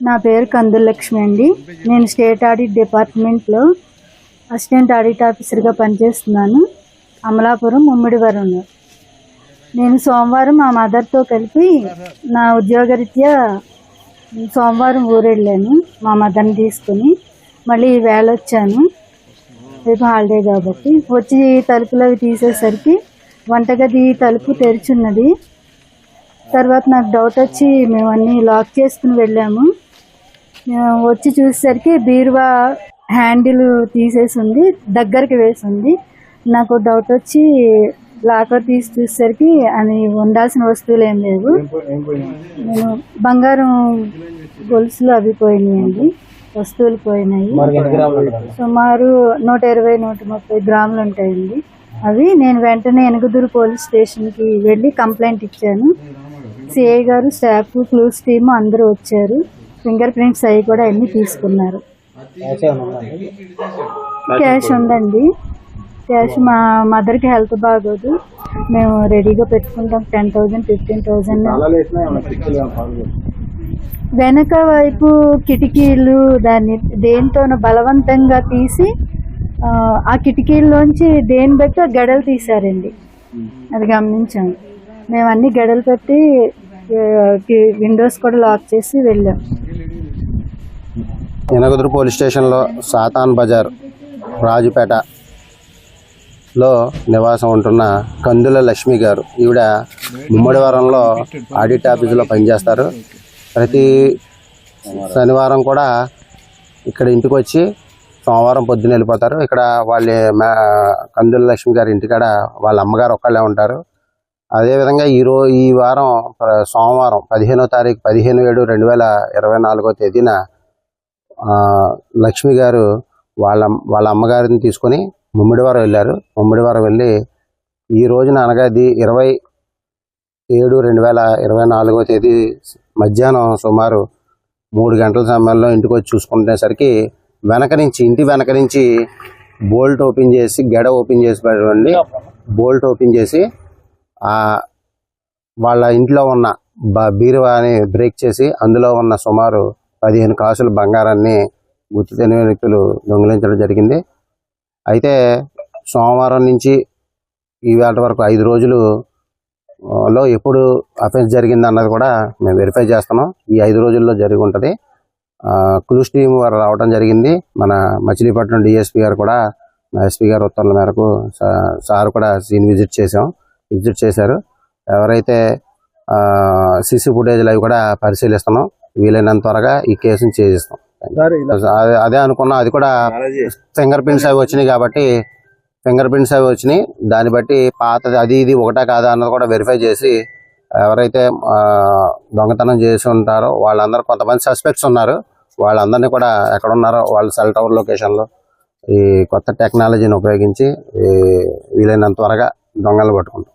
నా పేరు కందుల లక్ష్మి అండి. నేను స్టేట్ ఆడిట్ డిపార్ట్మెంట్లో అసిస్టెంట్ ఆడిట్ ఆఫీసర్గా పనిచేస్తున్నాను. అమలాపురం ముమ్మిడివరంలో. నేను సోమవారం మా మదర్తో కలిపి నా ఉద్యోగరీత్యా సోమవారం ఊరెళ్ళాను. మా మదర్ని తీసుకుని మళ్ళీ వేళ వచ్చాను. రేపు హాలిడే కాబట్టి వచ్చి తలుపులు అవి తీసేసరికి వంటగది తలుపు తెరిచున్నది. తర్వాత నాకు డౌట్ వచ్చి మేము అన్నీ లాక్ చేసుకుని వెళ్ళాము. వచ్చి చూసేసరికి బీరువా హ్యాండిల్ తీసేసి ఉంది, దగ్గరికి వేసి ఉంది. నాకు డౌట్ వచ్చి లాకర్ తీసి చూసేసరికి అది ఉండాల్సిన వస్తువులు ఏం లేవు. నేను బంగారం గొలుసులు అవి పోయినాయండి, వస్తువులు పోయినాయి. సుమారు 120-130 గ్రాములు ఉంటాయండి అవి. నేను వెంటనే ఎనుగుదూరు పోలీస్ స్టేషన్కి వెళ్ళి కంప్లైంట్ ఇచ్చాను. సిఐ గారు, స్టాఫ్, క్లూస్ టీము అందరూ వచ్చారు. ఫింగర్ ప్రింట్స్ అవి కూడా అన్నీ తీసుకున్నారు. క్యాష్ ఉందండి. క్యాష్ మా మదర్కి హెల్త్ బాగోదు, మేము రెడీగా పెట్టుకుంటాం. 10,000, 15,000. వెనక వైపు కిటికీలు దాన్ని దేనితోనో బలవంతంగా తీసి ఆ కిటికీల్లోంచి దేని బట్టి గడలు తీశారండి. అది గమనించాము. మేము అన్ని గడలు పెట్టి విండోస్ కూడా లాక్ చేసి వెళ్ళాం. ఎనగదురు పోలీస్ స్టేషన్లో సాతాన్ బజార్ రాజుపేటలో నివాసం ఉంటున్న కందుల లక్ష్మి గారు. ఈవిడ ముమ్మడివరంలో ఆడిట్ ఆఫీసులో పనిచేస్తారు. ప్రతి శనివారం కూడా ఇక్కడ ఇంటికి వచ్చి సోమవారం పొద్దున్న వెళ్ళిపోతారు. ఇక్కడ వాళ్ళ కందుల లక్ష్మి గారి ఇంటికాడ వాళ్ళ అమ్మగారు ఒక్కళ్ళే ఉంటారు. అదేవిధంగా ఈ వారం సోమవారం 15వ తారీఖు 15/7/2024 తేదీన లక్ష్మి గారు వాళ్ళ అమ్మగారిని తీసుకొని ముమ్మిడివరం వెళ్ళారు. ముమ్మిడివరం వెళ్ళి ఈ రోజున అనగా 27/2024 తేదీ మధ్యాహ్నం సుమారు 3 గంటల సమయంలో ఇంటికి వచ్చి చూసుకునేసరికి ఇంటి వెనక నుంచి బోల్ట్ ఓపెన్ చేసి గెడ ఓపెన్ చేసి పెట్టండి. బోల్ట్ ఓపెన్ చేసి వాళ్ళ ఇంట్లో ఉన్న బీరువాని బ్రేక్ చేసి అందులో ఉన్న సుమారు 15 కాసుల బంగారాన్ని గుర్తు తెలియని వ్యక్తులు దొంగిలించడం జరిగింది. అయితే సోమవారం నుంచి ఈవేళ వరకు 5 రోజులలో ఎప్పుడు అఫెన్స్ జరిగింది అన్నది కూడా మేము వెరిఫై చేస్తున్నాం. ఈ 5 రోజుల్లో జరిగి ఉంటుంది. క్లూస్ టీం వారు రావడం జరిగింది. మన మచిలీపట్నం డిఎస్పీ గారు కూడా, ఎస్పీ గారు ఉత్తర్వుల మేరకు సార్ కూడా సీన్ విజిట్ చేశారు. ఎవరైతే సీసీ ఫుటేజ్లు అవి కూడా పరిశీలిస్తున్నాం. వీలైనంత త్వరగా ఈ కేసును ఛేదిస్తాం. అదే అనుకున్నా, అది కూడా ఫింగర్ ప్రింట్స్ అవి వచ్చినాయి కాబట్టి దాన్ని బట్టి పాతది అది ఇది ఒకటా కాదా అన్నది కూడా వెరిఫై చేసి ఎవరైతే దొంగతనం చేసి ఉంటారో వాళ్ళందరూ, కొంతమంది సస్పెక్ట్స్ ఉన్నారు, వాళ్ళందరినీ కూడా ఎక్కడ ఉన్నారో వాళ్ళ సెల్ టవర్ లొకేషన్లో ఈ కొత్త టెక్నాలజీని ఉపయోగించి వీలైనంత త్వరగా దొంగలు పట్టుకుంటాం.